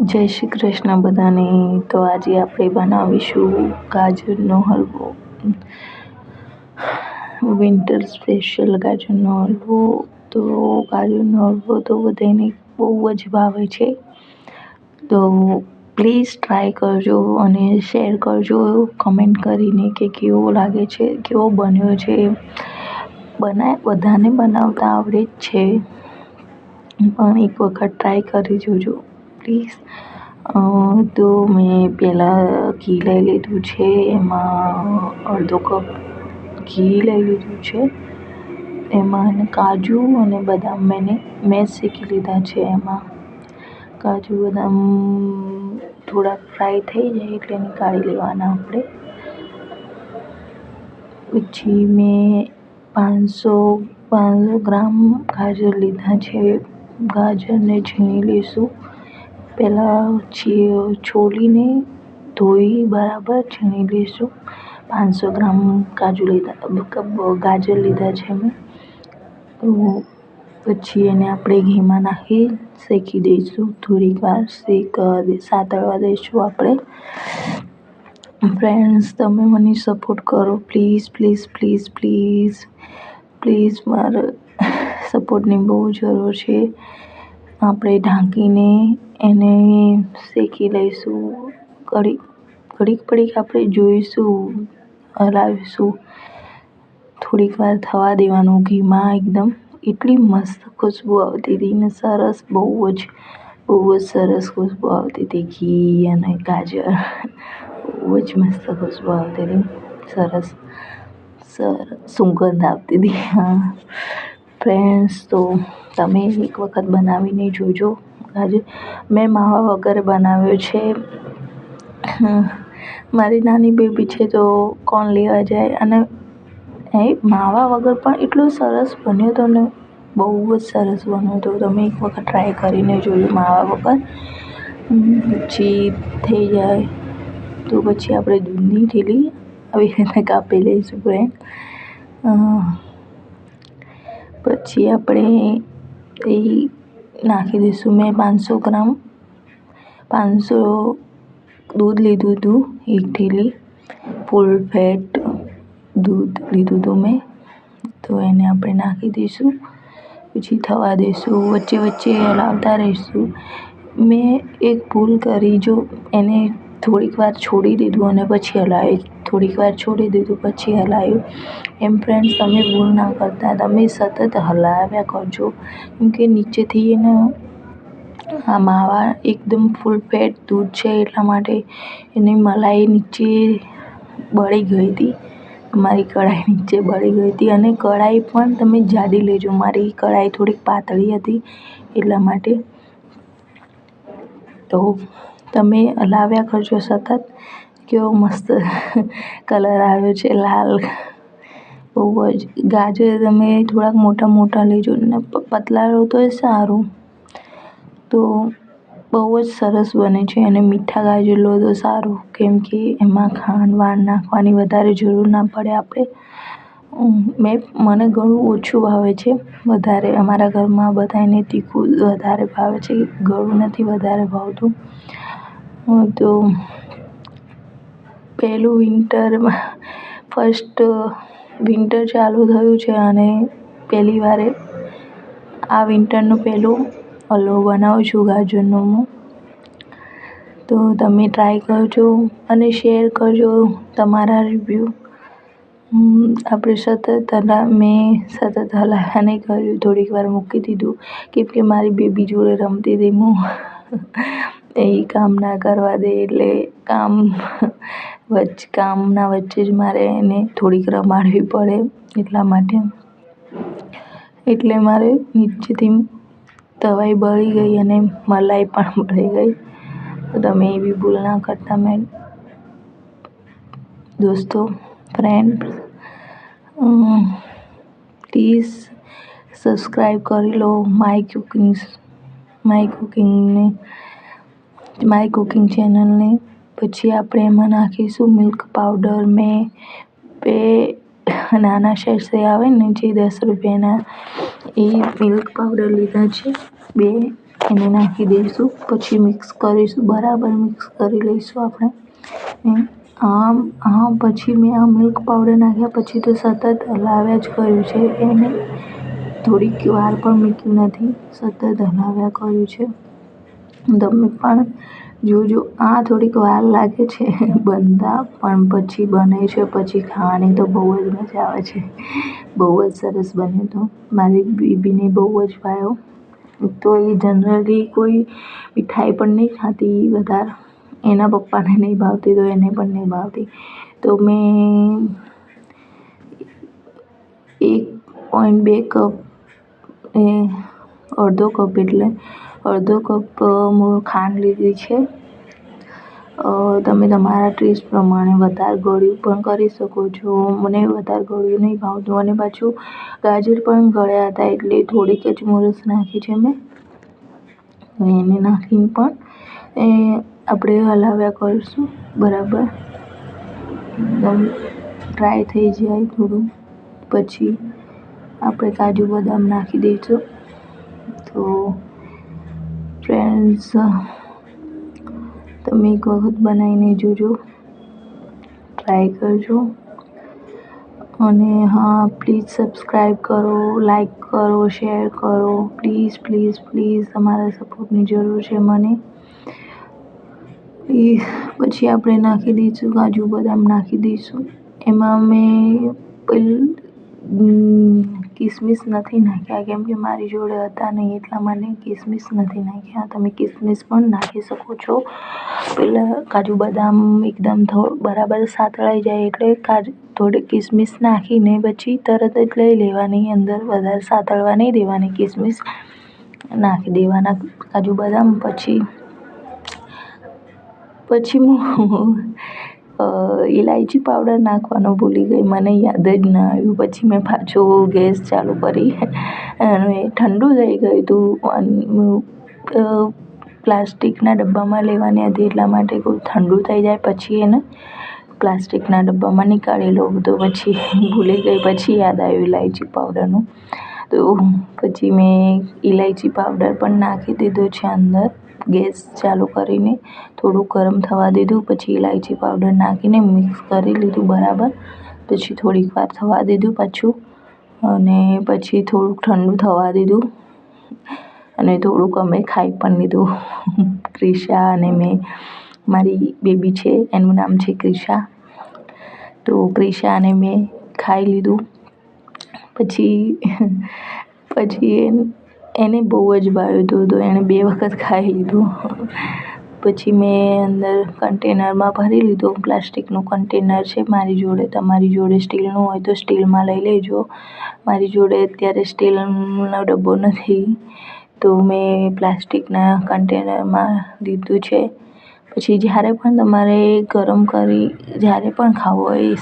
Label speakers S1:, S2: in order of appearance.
S1: જય શ્રી કૃષ્ણ બધાને. તો આજે આપણે બનાવીશું ગાજરનો હલવો, વિન્ટર સ્પેશિયલ ગાજરનો હલવો. તો ગાજરનો હલવો તો બધાને બહુ જ ભાવે છે. તો પ્લીઝ ટ્રાય કરજો અને શેર કરજો કમેન્ટ કરીને કે કેવો લાગે છે, કેવો બન્યો છે. બધાને બનાવતા આવડે જ છે, પણ એક વખત ટ્રાય કરી જોજો પ્લીઝ. તો મેં પહેલાં ઘી લઈ લીધું છે, એમાં અડધો કપ ઘી લઈ લીધું છે. એમાં કાજુ અને બદામ મેં શેકી લીધા છે. એમાં કાજુ બદામ થોડા ફ્રાય થઈ જાય એટલે નીકાળી લેવાના આપણે. પછી મેં 500 ગ્રામ ગાજર લીધા છે. ગાજરને છીણી લઈશું. પહેલાં છોલીને ધોઈ બરાબર છીણી લઈશું. 500 ગ્રામ ગાજર લીધા છે મેં. તો પછી એને આપણે ઘીમાં નાખી શેકી દઈશું. થોડીક વાર સાતળવા દઈશું આપણે. ફ્રેન્ડ્સ, તમે મને સપોર્ટ કરો please please please please please. મારે સપોર્ટની બહુ જરૂર છે. આપણે ઢાંકીને એને શેકી લઈશું. ઘડીક આપણે જોઈશું, હલાવીશું. થોડીક વાર થવા દેવાનું ઘીમાં. એકદમ એટલી મસ્ત ખુશ્બુ આવતી હતી ને, સરસ, બહુ જ સરસ ખુશ્બુ આવતી હતી. ઘી અને ગાજર, બહુ જ મસ્ત ખુશ્બુ આવતી હતી. સરસ સુગંધ આવતી હતી. હા ફ્રેન્ડ્સ, તો તમે એક વખત બનાવીને જોજો. આજે મેં માવા વગર બનાવ્યો છે. મારી નાની બેબી છે તો કોણ લેવા જાય, અને માવા વગર પણ એટલો સરસ બન્યો હતો ને, બહુ જ સરસ બન્યો હતો. તમે એક વખત ટ્રાય કરીને જોજો માવા વગર. પછી થઈ જાય તો પછી આપણે દૂધની થેલી આવી રીતે કાપી લઈશું ફ્રેન્ડ. પછી આપણે એ નાખી દઈશું. મેં 500 દૂધ લીધું હતું, એક થેલી ફૂલ ફેટ દૂધ લીધું હતું મેં. તો એને આપણે નાખી દઈશું. પછી થવા દઈશું. વચ્ચે વચ્ચે હલાવતા રહીશું. મેં એક ભૂલ કરી, જો એને થોડીક વાર છોડી દીધું અને પછી હલાવી, થોડીક વાર છોડી દીધું પછી હલાવ્યું. એમ ફ્રેન્ડ્સ, તમે ભૂલ ના કરતા, તમે સતત હલાવ્યા કરજો. કેમ કે નીચેથી એને આ માવા એકદમ ફૂલ ફેટ દૂધ છે એટલા માટે એની મલાઈ નીચે બળી ગઈ હતી. મારી કઢાઈ નીચે બળી ગઈ હતી. અને કઢાઈ પણ તમે જાડી લેજો. મારી કઢાઈ થોડીક પાતળી હતી એટલા માટે. તો તમે હલાવ્યા કરજો સતત. કેવો મસ્ત કલર આવ્યો છે, લાલ. બહુ જ. ગાજર તમે થોડાક મોટા મોટા લેજો ને પતલા લો તો સારું. તો બહુ જ સરસ બને છે. અને મીઠા ગાજર લો તો સારું, કેમ કે એમાં ખાંડ નાખવાની વધારે જરૂર ના પડે આપણે. મને ઘણું ઓછું ભાવે છે. વધારે અમારા ઘરમાં બધાને તીખું વધારે ભાવે છે, ગળું નથી વધારે ભાવતું. તો ફર્સ્ટ વિન્ટર ચાલુ થયું છે અને પહેલી વારે આ વિન્ટરનું પહેલું હલવો બનાવું છું ગાજરનો હું. તો તમે ટ્રાય કરજો અને શેર કરજો તમારા રિવ્યૂ. મેં સતત હલાવ્યા નહીં કર્યું, થોડીક વાર મૂકી દીધું, કેમ કે મારી બેબી જોડે રમતી હતી હું. એ કામ ના કરવા દે એટલે કામના વચ્ચે જ મારે એને થોડીક રમાડવી પડે એટલા માટે. એટલે મારે નીચેથી તવાઈ બળી ગઈ અને મલાઈ પણ બળી ગઈ. તો તમે એવી ભૂલ ના કરતા દોસ્તો, ફ્રેન્ડ. પ્લીઝ સબસ્ક્રાઈબ કરી લો માય કુકિંગ ચેનલને. પછી આપણે એમાં નાખીશું મિલ્ક પાવડર. મેં બે નાના સેશે આવે ને જે 10 રૂપિયાના, એ મિલ્ક પાવડર લીધા છે 2. એને નાખી દઈશું. પછી મિક્સ કરીશું, બરાબર મિક્સ કરી લઈશું આપણે. પછી મેં આ મિલ્ક પાવડર નાખ્યા પછી તો સતત હલાવ્યા જ કર્યું છે એને. થોડીક વાર પણ મૂક્યું નથી, સતત હલાવ્યા કર્યું છે. તમે પણ જોજો. આ થોડીક વાર લાગે છે બનતા, પણ પછી બને છે, પછી ખાવાની તો બહુ જ મજા આવે છે. બહુ જ સરસ બન્યું હતું. મારી બેબીને બહુ જ ભાવ્યો. તો એ જનરલી કોઈ મીઠાઈ પણ નહીં ખાતી વધારે. એના પપ્પાને નહીં ભાવતી તો એને પણ નહીં ભાવતી. તો મેં 1.2 કપ અડધો કપ એટલે અડધો કપ ખાંડ લીધી છે. તમે તમારા ટેસ્ટ પ્રમાણે વધારે ગળ્યું પણ કરી શકો છો. મને વધારે ગળ્યું નહીં ભાવતું અને પાછું ગાજર પણ ગળ્યા હતા એટલે થોડીક જ મોરસ નાખી છે મેં. એને નાખીને પણ આપણે હલાવ્યા કરીશું બરાબર. એકદમ ડ્રાય થઈ જાય થોડું પછી આપણે કાજુ બદામ નાખી દઈશું. તો ફ્રેન્ડ્સ, તમે એક વખત બનાવીને જોજો, ટ્રાય કરજો. અને હા, પ્લીઝ સબસ્ક્રાઈબ કરો, લાઈક કરો, શેર કરો. પ્લીઝ પ્લીઝ પ્લીઝ, તમારા સપોર્ટની જરૂર છે મને. પ્લીઝ. પછી આપણે નાખી દઈશું કાજુ બદામ નાખી દઈશું. એમાં મેં કિસમિસ નથી નાખ્યા કેમ કે મારી જોડે હતા નહીં એટલા માટે કિસમિસ નથી નાખ્યા. તમે કિસમિસ પણ નાખી શકો છો. પહેલાં કાજુ બદામ એકદમ બરાબર સાતળાઈ જાય એટલે થોડી કિસમિસ નાખીને પછી તરત જ લઈ લેવાની. અંદર વધારે સાતળવા નહીં દેવાની, કિસમિસ નાખી દેવાના કાજુ બદામ. પછી હું ઇલાયચી પાવડર નાખવાનું ભૂલી ગઈ, મને યાદ જ ન આવ્યું. પછી મેં પાછો ગેસ ચાલુ કરી અને ઠંડુ થઈ ગયું હતું. પ્લાસ્ટિકના ડબ્બામાં લેવાની હતી એટલા માટે કોઈ ઠંડુ થઈ જાય પછી એને પ્લાસ્ટિકના ડબ્બામાં નીકાળી લઉં. તો પછી ભૂલી ગઈ, પછી યાદ આવ્યું ઇલાયચી પાવડરનું. તો પછી મેં ઇલાયચી પાવડર પણ નાખી દીધો છે અંદર. ગેસ ચાલુ કરીને થોડું ગરમ થવા દીધું. પછી ઇલાયચી પાવડર નાખીને મિક્સ કરી લીધું બરાબર. પછી થોડીક વાર થવા દીધું પાછું અને પછી થોડુંક ઠંડુ થવા દીધું અને થોડુંક અમે ખાઈ પણ લીધું. ક્રિશા અને મેં, મારી બેબી છે એનું નામ છે ક્રિશા. તો ક્રિશા અને મેં ખાઈ લીધું. પછી એને બહુ જ ભાવ્યું હતું તો એણે 2 વખત ખાઈ લીધું. પછી મેં અંદર કન્ટેનરમાં ભરી લીધું. પ્લાસ્ટિકનું કન્ટેનર છે મારી જોડે. તમારી જોડે સ્ટીલનું હોય તો સ્ટીલમાં લઈ લેજો. મારી જોડે અત્યારે સ્ટીલનો ડબ્બો નથી તો મેં પ્લાસ્ટિકના કન્ટેનરમાં લીધું છે. પછી જ્યારે પણ તમારે ગરમ કરી જ્યારે પણ ખાવું હોય